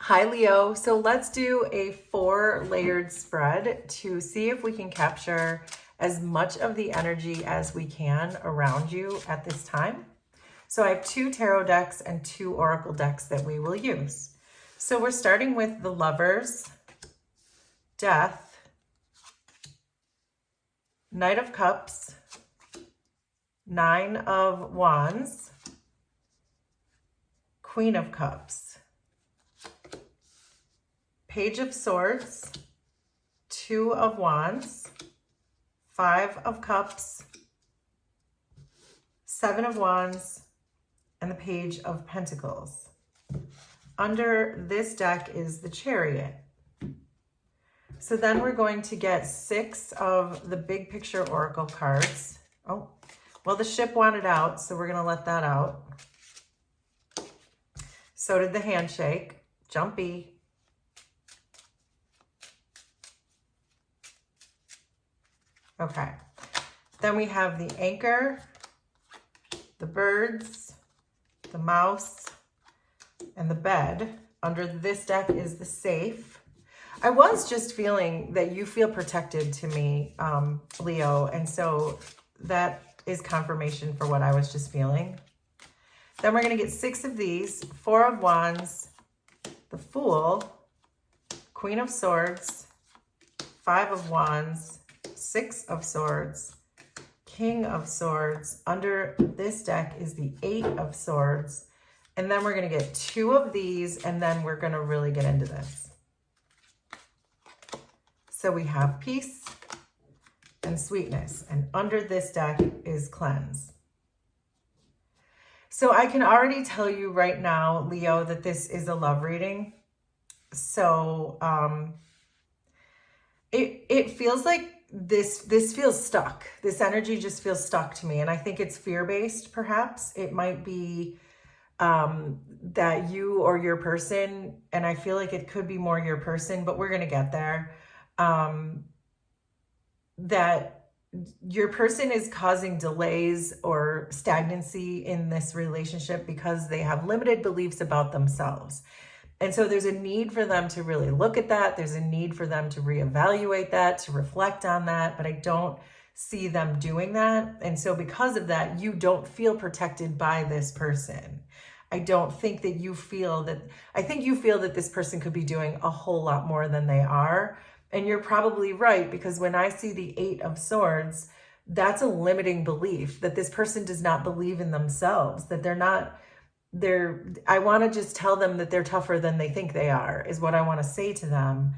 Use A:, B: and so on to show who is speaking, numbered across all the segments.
A: Hi Leo, so let's do a 4-layered spread to see if we can capture as much of the energy as we can around you at this time. So I have 2 tarot decks and 2 oracle decks that we will use. So we're starting with the Lovers, Death, Knight of Cups, 9 of Wands, Queen of Cups, Page of Swords, 2 of Wands, 5 of Cups, 7 of Wands, and the Page of Pentacles. Under this deck is the Chariot. So then we're going to get 6 of the Big Picture Oracle cards. Oh, well, the ship wanted out, so we're going to let that out. So did the Handshake. Jumpy. Okay, then we have the Anchor, the Birds, the Mouse, and the Bed. Under this deck is the Safe. I was just feeling that you feel protected to me, Leo, and so that is confirmation for what I was just feeling. Then we're going to get 6 of these, 4 of Wands, the Fool, Queen of Swords, 5 of Wands, 6 of Swords, King of Swords. Under this deck is the 8 of Swords. And then we're going to get 2 of these, and then we're going to really get into this. So we have Peace and Sweetness. And under this deck is Cleanse. So I can already tell you right now, Leo, that this is a love reading. So it feels like this feels stuck. This energy just feels stuck to me. And I think it's fear-based, perhaps. It might be that you or your person, and I feel like it could be more your person, but we're going to get there, that your person is causing delays or stagnancy in this relationship because they have limited beliefs about themselves. And so there's a need for them to really look at that. There's a need for them to reevaluate that, to reflect on that, but I don't see them doing that. And so because of that, you don't feel protected by this person. I don't think that you feel that, I think you feel that this person could be doing a whole lot more than they are. And you're probably right, because when I see the 8 of Swords, that's a limiting belief that this person does not believe in themselves, that I want to just tell them that they're tougher than they think they are, is what I want to say to them.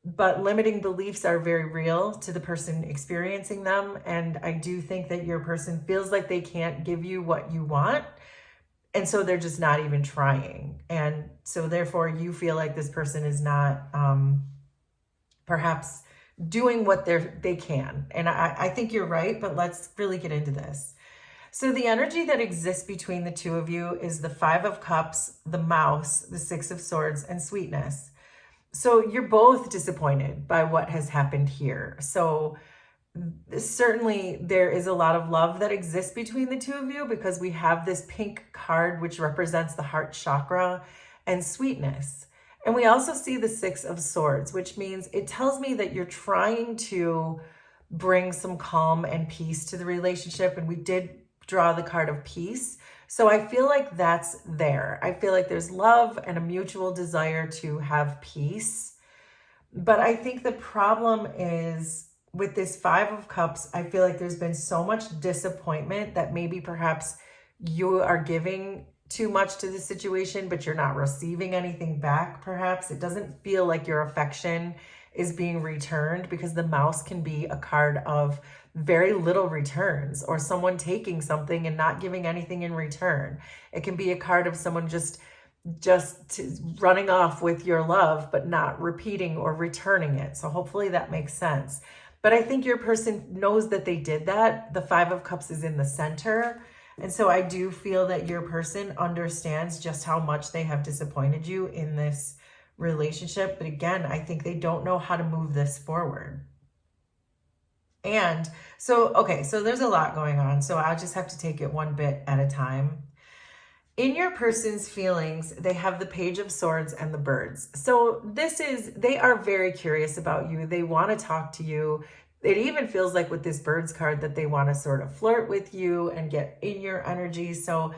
A: But limiting beliefs are very real to the person experiencing them. And I do think that your person feels like they can't give you what you want. And so they're just not even trying. And so therefore you feel like this person is not perhaps doing what they can. And I think you're right, but let's really get into this. So the energy that exists between the two of you is the 5 of Cups, the Mouse, the 6 of Swords, and Sweetness. So you're both disappointed by what has happened here. So certainly there is a lot of love that exists between the two of you, because we have this pink card, which represents the heart chakra and sweetness. And we also see the 6 of Swords, which means it tells me that you're trying to bring some calm and peace to the relationship. And we did draw the card of peace. So I feel like that's there. I feel like there's love and a mutual desire to have peace. But I think the problem is with this 5 of Cups, I feel like there's been so much disappointment that maybe perhaps you are giving too much to the situation, but you're not receiving anything back. Perhaps it doesn't feel like your affection is being returned, because the Mouse can be a card of very little returns, or someone taking something and not giving anything in return. It can be a card of someone just running off with your love, but not repeating or returning it. So hopefully that makes sense. But I think your person knows that they did that. The 5 of Cups is in the center. And so I do feel that your person understands just how much they have disappointed you in this relationship. But again, I think they don't know how to move this forward. And so, okay, so there's a lot going on. So I'll just have to take it one bit at a time. In your person's feelings, they have the Page of Swords and the Birds. So they are very curious about you. They want to talk to you. It even feels like with this Birds card that they want to sort of flirt with you and get in your energy. So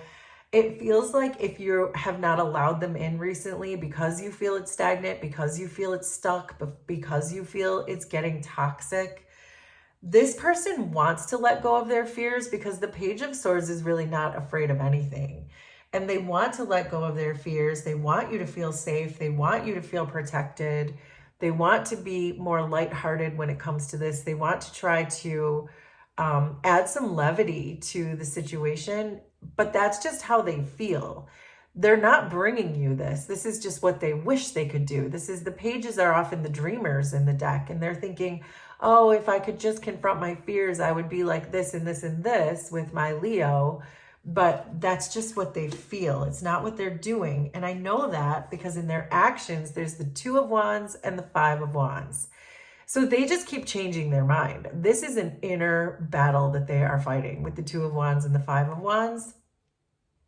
A: it feels like if you have not allowed them in recently because you feel it's stagnant, because you feel it's stuck, because you feel it's getting toxic, this person wants to let go of their fears because the Page of Swords is really not afraid of anything. And they want to let go of their fears. They want you to feel safe. They want you to feel protected. They want to be more lighthearted when it comes to this. They want to try to add some levity to the situation, but that's just how they feel. They're not bringing you this. This is just what they wish they could do. The pages are often the dreamers in the deck, and they're thinking, oh, if I could just confront my fears, I would be like this and this and this with my Leo. But that's just what they feel. It's not what they're doing. And I know that because in their actions, there's the Two of Wands and the Five of Wands. So they just keep changing their mind. This is an inner battle that they are fighting with the Two of Wands and the Five of Wands.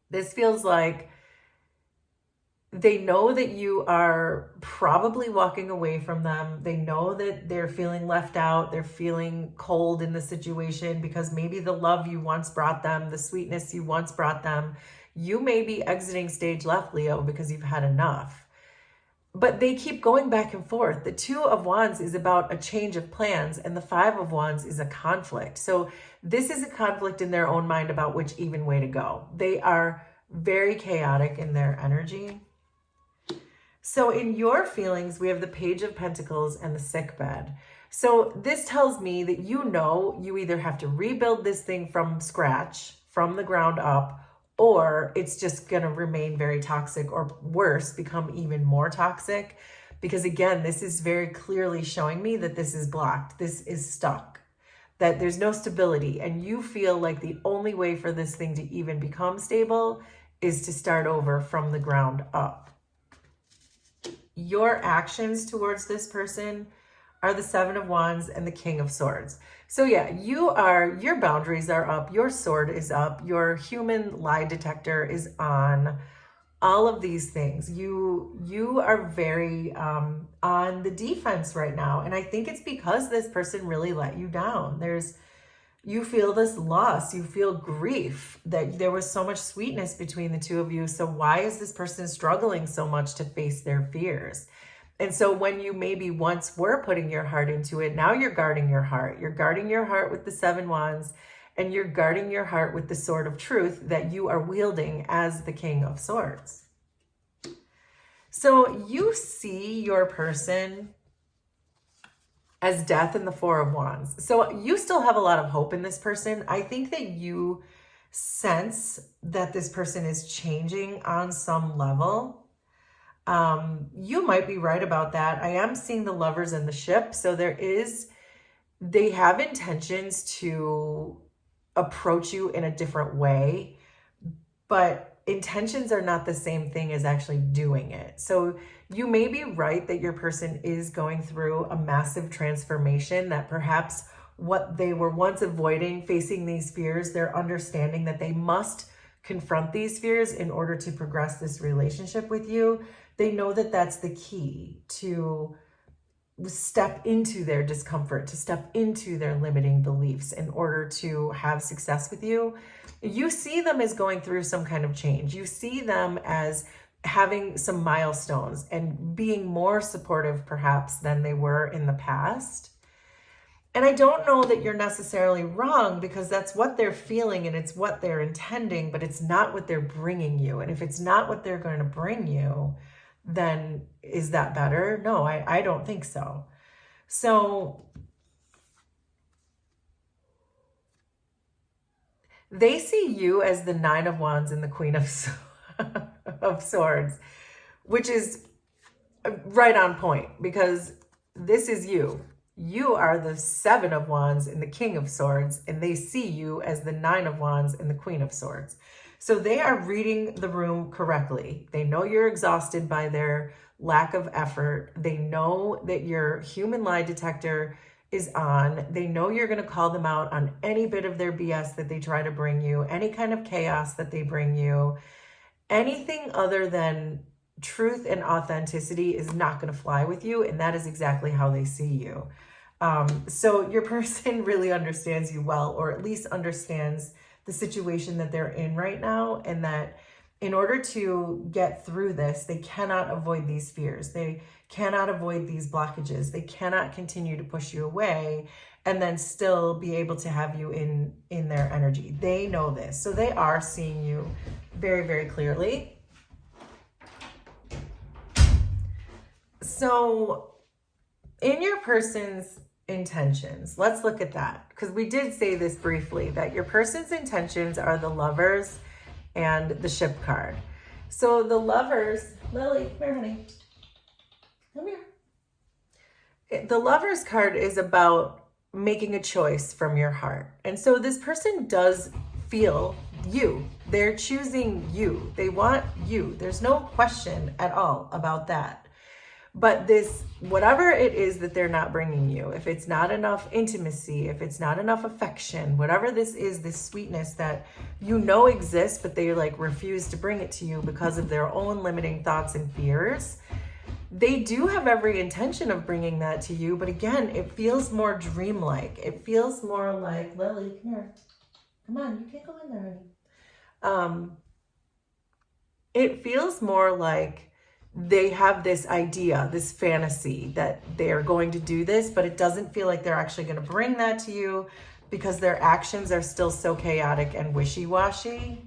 A: This feels like they know that you are probably walking away from them. They know that they're feeling left out. They're feeling cold in the situation because maybe the love you once brought them, the sweetness you once brought them, you may be exiting stage left, Leo, because you've had enough. But they keep going back and forth. The Two of Wands is about a change of plans, and the Five of Wands is a conflict. So this is a conflict in their own mind about which even way to go. They are very chaotic in their energy. So in your feelings, we have the Page of Pentacles and the sick bed. So this tells me that you either have to rebuild this thing from scratch, from the ground up, or it's just going to remain very toxic, or worse, become even more toxic. Because again, this is very clearly showing me that this is blocked. This is stuck, that there's no stability. And you feel like the only way for this thing to even become stable is to start over from the ground up. Your actions towards this person are the Seven of Wands and the King of Swords. So yeah, your boundaries are up, your sword is up, your human lie detector is on, all of these things. You are very on the defense right now. And I think it's because this person really let you down. You feel this loss, you feel grief that there was so much sweetness between the two of you. So why is this person struggling so much to face their fears? And so when you maybe once were putting your heart into it, now you're guarding your heart. You're guarding your heart with the Seven Wands, and you're guarding your heart with the Sword of Truth that you are wielding as the King of Swords. So you see your person as Death and the Four of Wands. So you still have a lot of hope in this person. I think that you sense that this person is changing on some level. You might be right about that. I am seeing the Lovers and the Ship. So they have intentions to approach you in a different way, but intentions are not the same thing as actually doing it. So you may be right that your person is going through a massive transformation, that perhaps what they were once avoiding, facing these fears, they're understanding that they must confront these fears in order to progress this relationship with you. They know that that's the key to step into their discomfort, to step into their limiting beliefs in order to have success with you. You see them as going through some kind of change. You see them as having some milestones and being more supportive perhaps than they were in the past. And I don't know that you're necessarily wrong, because that's what they're feeling and it's what they're intending, but it's not what they're bringing you. And if it's not what they're going to bring you, then is that better? No, I don't think so. So they see you as the Nine of Wands and the Queen of Swords, which is right on point, because this is you. You are the Seven of Wands and the King of Swords, and they see you as the Nine of Wands and the Queen of Swords. So they are reading the room correctly. They know you're exhausted by their lack of effort. They know that your human lie detector is on. They know you're going to call them out on any bit of their BS that they try to bring you, any kind of chaos that they bring you. anything other than truth and authenticity is not going to fly with you. And that is exactly how they see you. So your person really understands you well, or at least understands the situation that they're in right now, and that in order to get through this, they cannot avoid these fears. They cannot avoid these blockages. They cannot continue to push you away and then still be able to have you in their energy. They know this. So they are seeing you very, very clearly. So in your person's intentions, let's look at that, because we did say this briefly, that your person's intentions are the Lovers and the Ship card. So the Lovers, Lily, come here, honey. Come here. The Lovers card is about making a choice from your heart. And so this person does feel you. They're choosing you. They want you. There's no question at all about that. But this, whatever it is that they're not bringing you, if it's not enough intimacy, if it's not enough affection, whatever this is, this sweetness that you know exists, but they like refuse to bring it to you because of their own limiting thoughts and fears, they do have every intention of bringing that to you. But again, it feels more dreamlike. It feels more like, Lily, come here. Come on, you can't go in there, honey. It feels more like they have this idea, this fantasy that they are going to do this, but it doesn't feel like they're actually going to bring that to you because their actions are still so chaotic and wishy-washy.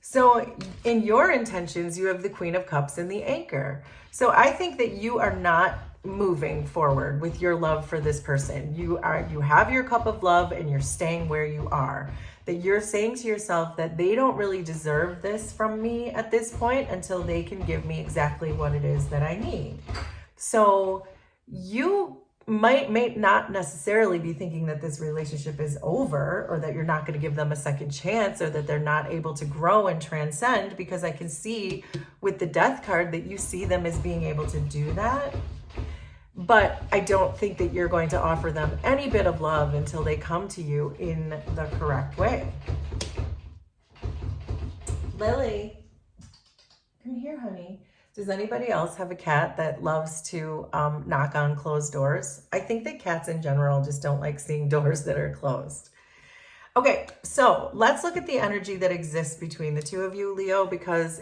A: So in your intentions, you have the Queen of Cups and the Anchor. So I think that you are not moving forward with your love for this person. You have your cup of love and you're staying where you are. That you're saying to yourself that they don't really deserve this from me at this point until they can give me exactly what it is that I need. So you may not necessarily be thinking that this relationship is over, or that you're not going to give them a second chance, or that they're not able to grow and transcend, because I can see with the Death card that you see them as being able to do that. But I don't think that you're going to offer them any bit of love until they come to you in the correct way. Lily, come here, honey. Does anybody else have a cat that loves to knock on closed doors? I think that cats in general just don't like seeing doors that are closed. Okay, so let's look at the energy that exists between the two of you, Leo,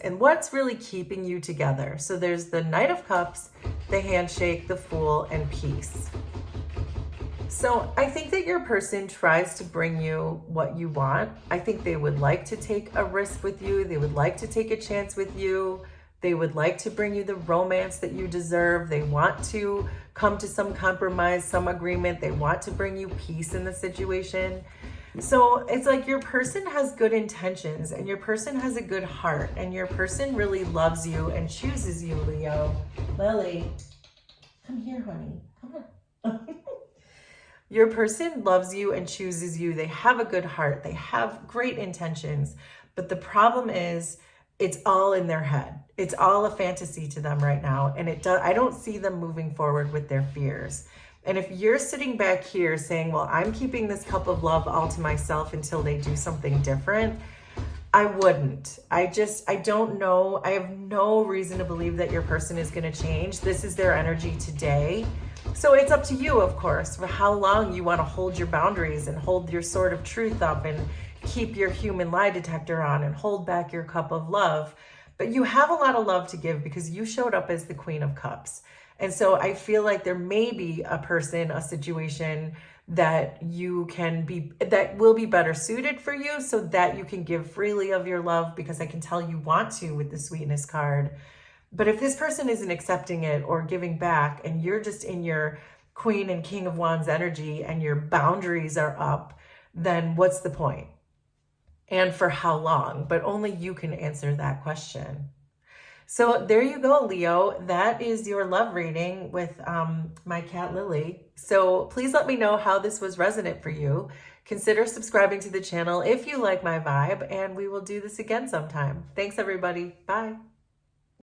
A: and what's really keeping you together. So there's the Knight of Cups, the Handshake, the Fool, and Peace. So I think that your person tries to bring you what you want. I think they would like to take a risk with you. They would like to take a chance with you. They would like to bring you the romance that you deserve. They want to come to some compromise, some agreement. They want to bring you peace in the situation. So it's like your person has good intentions, and your person has a good heart, and your person really loves you and chooses you, Leo. Lily, come here, honey. Come on. Your person loves you and chooses you. They have a good heart. They have great intentions. But the problem is it's all in their head. It's all a fantasy to them right now. And I don't see them moving forward with their fears. And if you're sitting back here saying, well, I'm keeping this cup of love all to myself until they do something different, I wouldn't. I don't know. I have no reason to believe that your person is going to change. This is their energy today. So it's up to you, of course, for how long you want to hold your boundaries and hold your sword of truth up and keep your human lie detector on and hold back your cup of love. But you have a lot of love to give because you showed up as the Queen of Cups. And so I feel like there may be a person, a situation that that will be better suited for you, so that you can give freely of your love, because I can tell you want to with the Sweetness card. But if this person isn't accepting it or giving back, and you're just in your Queen and King of Wands energy and your boundaries are up, then what's the point? And for how long? But only you can answer that question. So there you go, Leo. That is your love reading with my cat, Lily. So please let me know how this was resonant for you. Consider subscribing to the channel if you like my vibe, and we will do this again sometime. Thanks, everybody. Bye.